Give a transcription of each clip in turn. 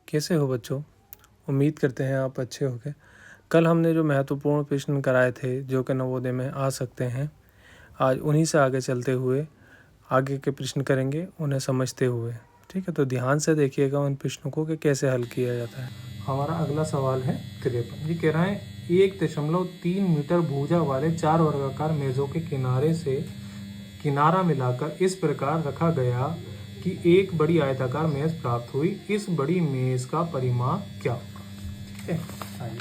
कैसे हो बच्चों। उम्मीद करते हैं आप अच्छे होंगे। कल हमने जो महत्वपूर्ण प्रश्न कराए थे जो कि नवोदय में आ सकते हैं, आज उन्हीं से आगे चलते हुए आगे के प्रश्न करेंगे उन्हें समझते हुए। ठीक है, तो ध्यान से देखिएगा उन प्रश्नों को कि कैसे हल किया जाता है। हमारा अगला सवाल है 53। ये कह रहा है 1.3 मीटर भुजा वाले 4 वर्गाकार मेजों के किनारे से किनारा मिलाकर इस प्रकार रखा गया कि एक बड़ी आयताकार मेज प्राप्त हुई। इस बड़ी मेज का परिमाप क्या होगा? ठीक है, आइए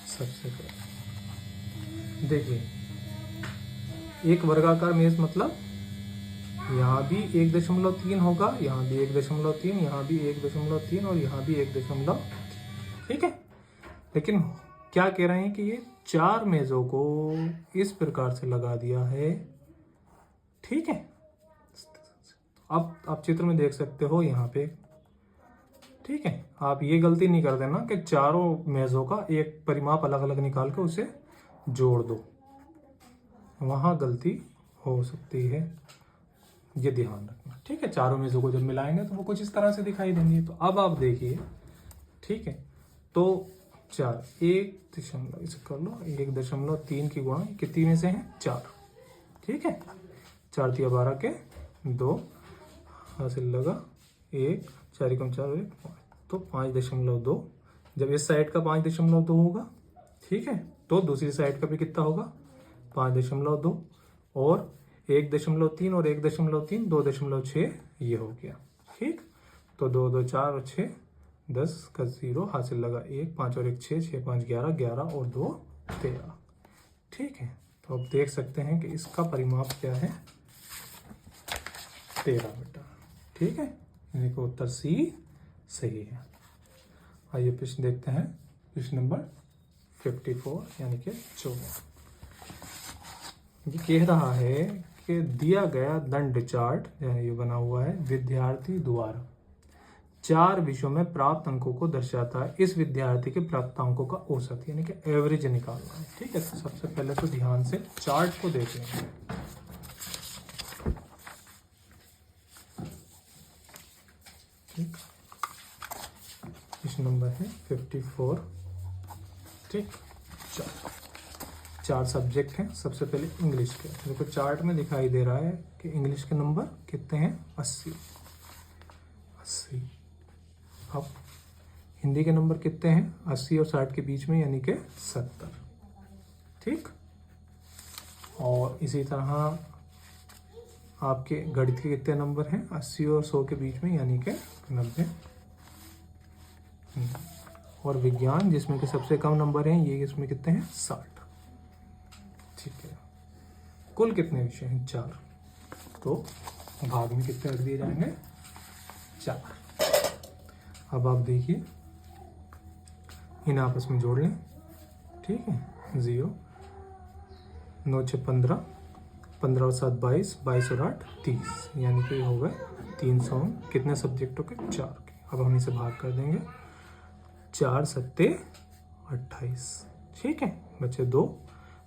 सबसे पहले देखिए, एक वर्गाकार मेज मतलब यहाँ भी 1.3 होगा, यहाँ भी 1.3, यहाँ भी 1.3 और यहाँ भी 1.3। ठीक है, लेकिन क्या कह रहे हैं कि ये 4 मेजों को इस प्रकार से लगा दिया है। ठीक है, अब आप चित्र में देख सकते हो यहाँ पे। ठीक है, आप ये गलती नहीं कर देना कि चारों मेजों का एक परिमाप अलग अलग निकाल के उसे जोड़ दो, वहां गलती हो सकती है, ये ध्यान रखना। ठीक है, चारों मेजों को जब मिलाएंगे तो वो कुछ इस तरह से दिखाई देंगी। तो अब आप देखिए, ठीक है, तो 4 इसे कर लो 1.3 की गुणा कितनी में से है 4। ठीक है, 4 तिया 12 के 2 हासिल लगा 1, 4 कम 4 1 5, तो 5.2। जब इस साइड का 5.2 होगा, ठीक है, तो दूसरी साइड का भी कितना होगा 5.2 और 1.3 और 1.3 2.6 ये हो गया। ठीक, तो 2 2 4 और 6 10 का 0 हासिल लगा 1, 5 और 1 6, 6 5 11, 11 और 2 13। ठीक है, तो अब देख सकते हैं कि इसका परिमाप क्या है 13 बेटा। ठीक है, यानी कि उत्तर सी सही है। आइए प्रश्न देखते हैं, प्रश्न नंबर 54 यानी कि 14। ये कह रहा है कि दिया गया दंड चार्ट यानी ये बना हुआ है विद्यार्थी द्वारा 4 विषयों में प्राप्त अंकों को दर्शाता है। इस विद्यार्थी के प्राप्त अंकों का औसत यानी कि एवरेज निकालना है। ठीक है, तो सबसे पहले तो ध्यान से चार्ट को देख लेंगे। ठीक, प्रश्न नंबर है 54। ठीक, 4 सब्जेक्ट हैं। सबसे पहले इंग्लिश के, देखो चार्ट में दिखाई दे रहा है कि इंग्लिश के नंबर कितने हैं 80। अब हिंदी के नंबर कितने हैं 80 और 60 के बीच में यानी कि 70। ठीक, और इसी तरह आपके गणित के कितने नंबर हैं 80 और 100 के बीच में यानी कि 90। और विज्ञान जिसमें कि सबसे कम नंबर हैं, ये इसमें कितने हैं 60। ठीक है, कुल कितने विषय हैं 4, तो भाग में कितने रख दिए जाएंगे 4। अब आप देखिए, इन आपस में जोड़ लें। ठीक है, 0 9 6 15, 15 और 7 22, 22 और 8 30, यानी कि हो गए 300। कितने सब्जेक्टों के 4 के। अब हम इसे भाग कर देंगे 4 सत्ते 28। ठीक है, बच्चे 2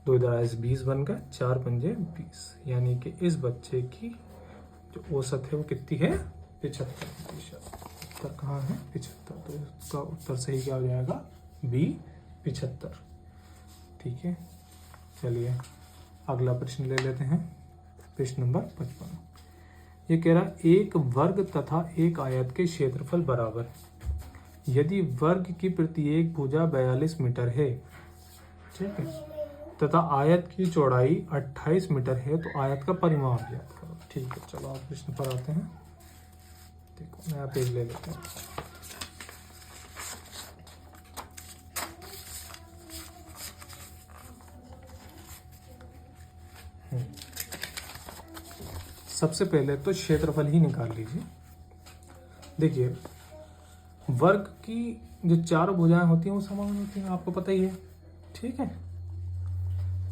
2 इधर 20 बन गए, 4 पंजे 20, यानी कि इस बच्चे की जो औसत है वो कितनी है 75%। उत्तर कहाँ है 75, तो इसका उत्तर सही क्या हो जाएगा बी 75। ठीक है, चलिए अगला प्रश्न ले लेते हैं, प्रश्न नंबर 55। ये कह रहा है एक वर्ग तथा एक आयत के क्षेत्रफल बराबर है यदि वर्ग की प्रत्येक भुजा 42 मीटर है, ठीक है, तथा आयत की चौड़ाई 28 मीटर है, तो आयत का परिमाप ज्ञात करो। ठीक है, चलो आप प्रश्न पर आते हैं। देखो नया पेज ले लेते हैं। सबसे पहले तो क्षेत्रफल ही निकाल लीजिए। देखिए, वर्ग की जो 4 भुजाएं होती हैं वो समान होती हैं, आपको पता ही है। ठीक है,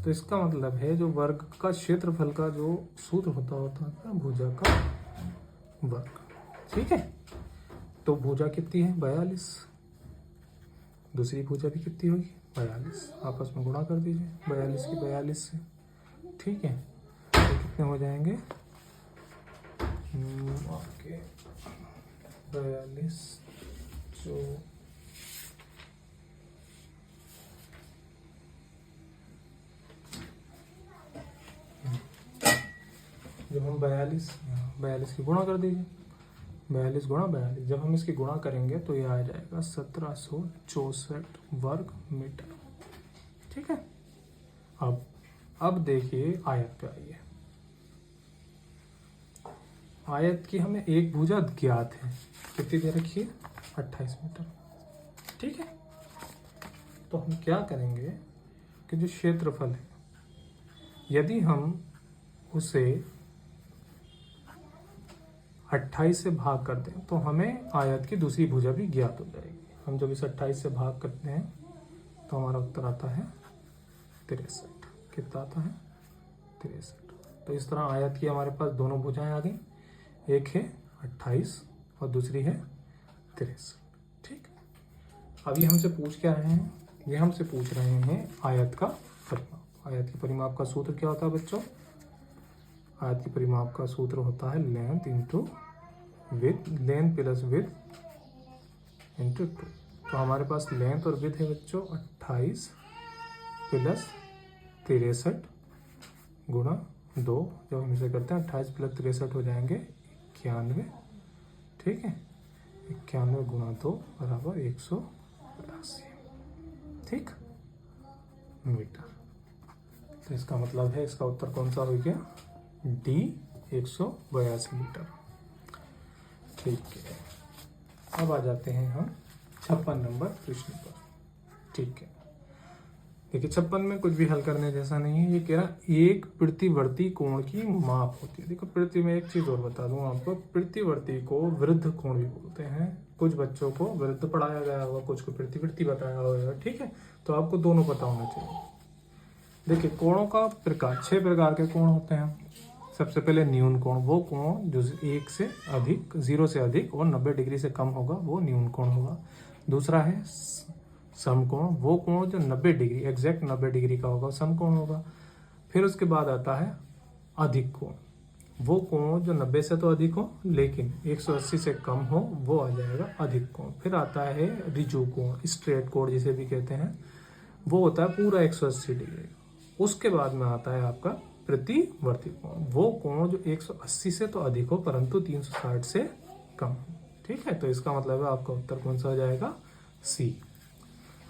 तो इसका मतलब है जो वर्ग का क्षेत्रफल का जो सूत्र होता है भुजा का वर्ग। ठीक है, तो भुजा कितनी है 42, दूसरी भुजा भी कितनी होगी 42, आपस में गुणा कर दीजिए 42 की 42 से। ठीक है, तो कितने हो जाएंगे आपके 42 जो जब हम 42 की गुणा कर दीजिए, 42 गुणा 42, जब हम इसकी गुणा करेंगे तो ये आ जाएगा 1764 वर्ग मीटर। ठीक है। अब देखिए आयत पे आइए। आयत की हमें एक भुजा ज्ञात है, कितनी दे रखी है, 28 मीटर। ठीक है। तो हम क्या करेंगे कि जो क्षेत्रफल है, यदि हम उसे 28 से भाग कर दें तो हमें आयत की दूसरी भुजा भी ज्ञात हो जाएगी। हम जब इसे 28 से भाग करते हैं तो हमारा उत्तर आता है 63। कितना आता है, 63। तो इस तरह आयत की हमारे पास दोनों भुजाएं आ गई, एक है 28 और दूसरी है 63। ठीक। अब ये हमसे पूछ क्या रहे हैं, ये हमसे पूछ रहे हैं आयत का परिमाप। आयत के परिमाप का सूत्र क्या होता है बच्चों, आयत के परिमाप का सूत्र होता है length into width, length plus width into 2। तो हमारे पास लेंथ और विड्थ है बच्चों 28 प्लस 63 गुणा 2। जब हम इसे करते हैं 28 प्लस 63 हो जाएंगे 91। ठीक है, 91 गुणा 2 बराबर 182। ठीक, मीटर। तो इसका मतलब है इसका उत्तर कौन सा हो गया, डी 182 मीटर। ठीक है। अब आ जाते हैं हम 56 नंबर प्रश्न पर। ठीक है, देखिए 56 में कुछ भी हल करने जैसा नहीं है। ये कह रहा एक प्रतिवर्ती कोण की माप होती है। देखो प्रति में एक चीज और बता दूं आपको, प्रतिवर्ती को वृद्ध कोण भी बोलते हैं। कुछ बच्चों को वृद्ध पढ़ाया गया होगा, कुछ को प्रतिवर्ती बताया होगा। ठीक है, तो आपको दोनों पता होना चाहिए। देखिए कोणों का प्रकार, 6 प्रकार के कोण होते हैं। सबसे पहले न्यून कोण, वो कोण जो 1 से अधिक, 0 से अधिक और 90 डिग्री से कम होगा वो न्यून कोण होगा। दूसरा है समकोण, वो कोण जो 90 डिग्री, एग्जैक्ट 90 डिग्री का होगा समकोण होगा। फिर उसके बाद आता है अधिक कोण, वो कोण जो 90 से तो अधिक हो लेकिन 180 से कम हो वो आ जाएगा अधिक कोण। फिर आता है ऋजु कोण, स्ट्रेट कोण जिसे भी कहते हैं, वो होता है पूरा 180 डिग्री। उसके बाद में आता है आपका प्रतिवर्ती कोण, वो कोण जो 180 से तो अधिक हो परंतु 360 से कम हो। ठीक है, तो इसका मतलब है आपका उत्तर कौन सा हो जाएगा, सी।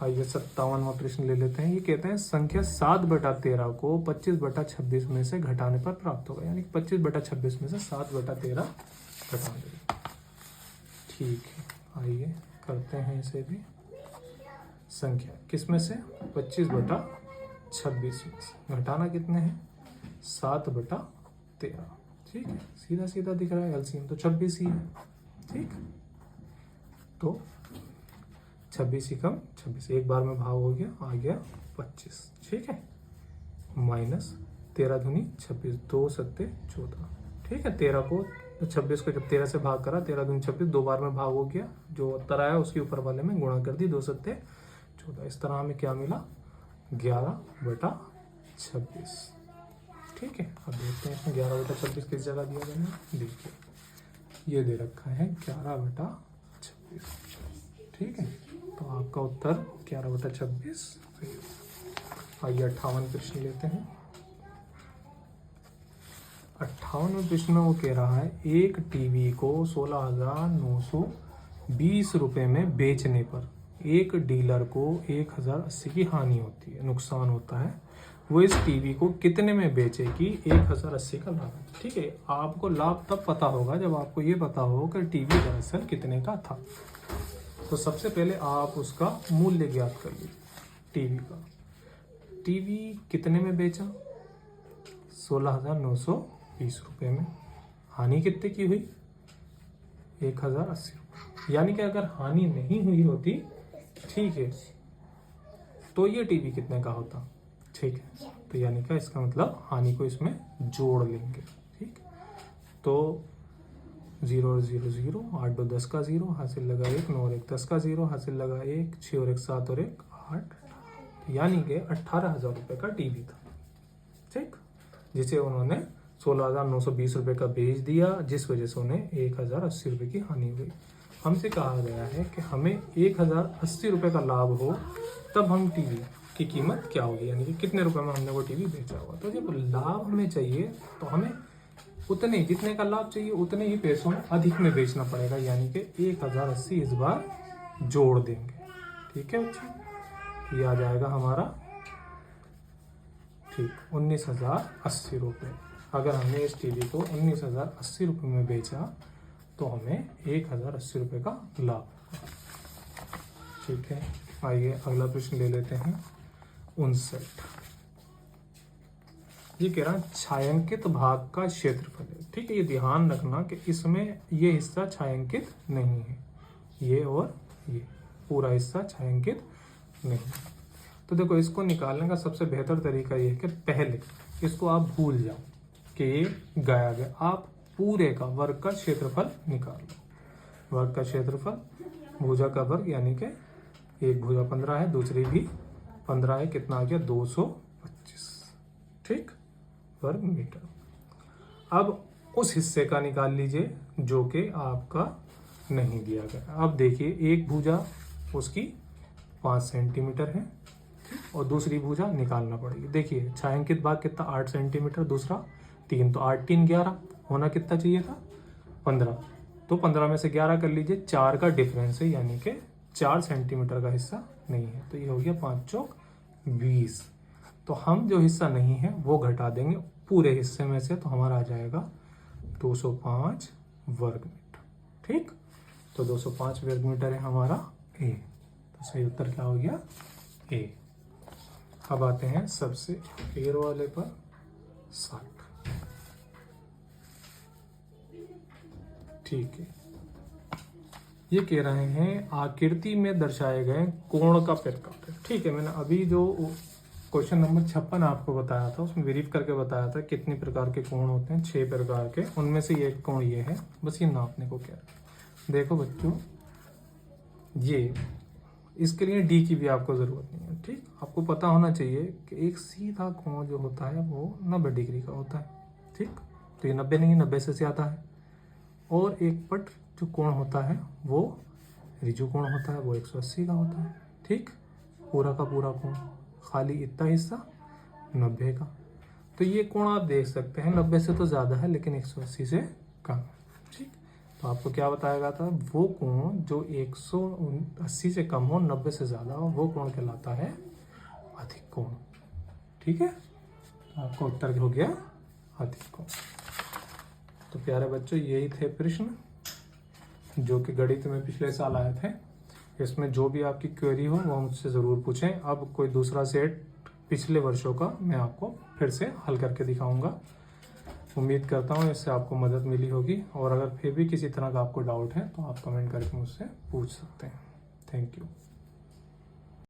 आइए 57वां प्रश्न ले लेते हैं। ये कहते हैं संख्या 7/13 को 25/26 में से घटाने पर प्राप्त होगा, यानी 25/26 में से 7/13 घटा देंगे। ठीक है, आइए करते हैं इसे भी। संख्या किस में से, 25/26 में से घटाना कितने हैं, 7/13। ठीक है, सीधा सीधा दिख रहा है, एलसीएम तो 26 ही है। ठीक, तो 26 ही कम 26, एक बार में भाग हो गया, आ गया 25। ठीक है, माइनस 13 दूनी 26, 2 सत्ते 14। ठीक है, 13 को 26 को जब 13 से भाग करा, 13 दूनी 26, 2 बार में भाग हो गया, जो उत्तर आया उसके ऊपर वाले में गुणा कर दी, 2 सत्ते 14। इस तरह हमें क्या मिला, 11/26। ठीक है, अब देखते हैं इसमें 11/26 किस जगह दिया गया है। देखिए ये दे रखा है 11/26। ठीक है, तो आपका उत्तर 11/26। आइए 58 प्रश्न लेते हैं। 58वें प्रश्न में वो कह रहा है एक टीवी को 16,920 रुपए में बेचने पर एक डीलर को 1,080 की हानि होती है, नुकसान होता है। वो इस टीवी को कितने में बेचे कि 1,080 का लाभ। ठीक है, आपको लाभ तब पता होगा जब आपको ये पता हो कि टीवी दरअसल कितने का था। तो सबसे पहले आप उसका मूल्य ज्ञात करिए टीवी का। टीवी कितने में बेचा, 16,920 रुपये में। हानि कितने की हुई, 1,080 रुपये। यानी कि अगर हानि नहीं हुई होती, ठीक है, तो ये टीवी कितने का होता। ठीक है, तो यानी कि इसका मतलब हानि को इसमें जोड़ लेंगे। ठीक, तो 0 और 0 0, 8 2 10 का 0, हासिल लगा 1, 9 और 1 10 का 0, हासिल लगा 1, 6 और 1 7 और 1 8, यानी कि 18,000 रुपये का टीवी था। ठीक, जिसे उन्होंने 16,920 रुपये का बेच दिया, जिस वजह से उन्हें 1,080 रुपये की हानि हुई। हमसे कहा गया है कि हमें 1080 रुपये का लाभ हो तब हम टीवी की कीमत क्या होगी, यानी कि कितने रुपए में हमने वो टीवी बेचा होगा। तो जब लाभ हमें चाहिए तो हमें उतने जितने का लाभ चाहिए उतने ही पैसों में अधिक में बेचना पड़ेगा, यानी कि 1080 इस बार जोड़ देंगे। ठीक है बच्चे, ये आ जाएगा हमारा ठीक 19,080 रुपये। अगर हमने इस टीवी को 19,080 रुपये में बेचा तो हमें 1,080 रुपये का लाभ होगा। ठीक है, आइए अगला प्रश्न ले लेते हैं 59। ये कह रहा है छायांकित भाग का क्षेत्रफल है। ठीक है, ये ध्यान रखना कि इसमें ये हिस्सा छायांकित नहीं है, ये और ये पूरा हिस्सा छायांकित नहीं है। तो देखो, इसको निकालने का सबसे बेहतर तरीका ये है कि पहले इसको आप भूल जाओ कि ये गाया गया, आप पूरे का वर्ग का क्षेत्रफल निकाल लो। वर्ग का क्षेत्रफल भुजा का वर्ग, यानी कि एक भुजा 15 है, दूसरी भी 15 है, कितना आ गया 225 ठीक वर्ग मीटर। अब उस हिस्से का निकाल लीजिए जो कि आपका नहीं दिया गया। अब देखिए, एक भुजा उसकी 5 सेंटीमीटर है और दूसरी भुजा निकालना पड़ेगी। देखिए, छायांकित भाग कितना 8 सेंटीमीटर, दूसरा 3, तो 8 3 11 होना कितना चाहिए था 15। तो 15 में से 11 कर लीजिए, 4 का डिफरेंस है, यानी कि 4 सेंटीमीटर का हिस्सा नहीं है। तो ये हो गया 5 चौक 20। तो हम जो हिस्सा नहीं है वो घटा देंगे पूरे हिस्से में से, तो हमारा आ जाएगा 205 वर्ग मीटर। ठीक, तो 205 वर्ग मीटर है हमारा ए। तो सही उत्तर क्या हो गया ए। अब आते हैं सबसे अखीर वाले पर 60। ठीक है, ये कह रहे हैं आकृति में दर्शाए गए कोण का प्रकार। ठीक है, मैंने अभी जो क्वेश्चन नंबर 56 आपको बताया था उसमें वेरीफ करके बताया था कितने प्रकार के कोण होते हैं, 6 प्रकार के, उनमें से एक कोण ये है, बस ये नापने को क्या है। देखो बच्चों, ये इसके लिए डी की भी आपको जरूरत नहीं है। ठीक, आपको पता होना चाहिए कि एक सीधा कोण जो होता है वो 90 डिग्री का होता है। ठीक, तो ये 90 नहीं, 90 से ज्यादा है। और एक पट जो कोण होता है वो ऋजु कोण होता है, वो 180 का होता है। ठीक, पूरा का पूरा कोण, खाली इतना हिस्सा 90 का। तो ये कोण आप देख सकते हैं 90 से तो ज़्यादा है लेकिन 180 से कम है। ठीक, तो आपको क्या बताया गया था, वो कोण जो 180 से कम हो, 90 से ज़्यादा हो, वो कोण कहलाता है अधिक कोण। ठीक है, तो आपका उत्तर हो गया अधिक कोण। तो प्यारे बच्चों, यही थे प्रश्न जो कि गणित में पिछले साल आए थे। इसमें जो भी आपकी क्वेरी हो वो मुझसे ज़रूर पूछें। अब कोई दूसरा सेट पिछले वर्षों का मैं आपको फिर से हल करके दिखाऊंगा। उम्मीद करता हूँ इससे आपको मदद मिली होगी, और अगर फिर भी किसी तरह का आपको डाउट है तो आप कमेंट करके मुझसे पूछ सकते हैं। Thank you.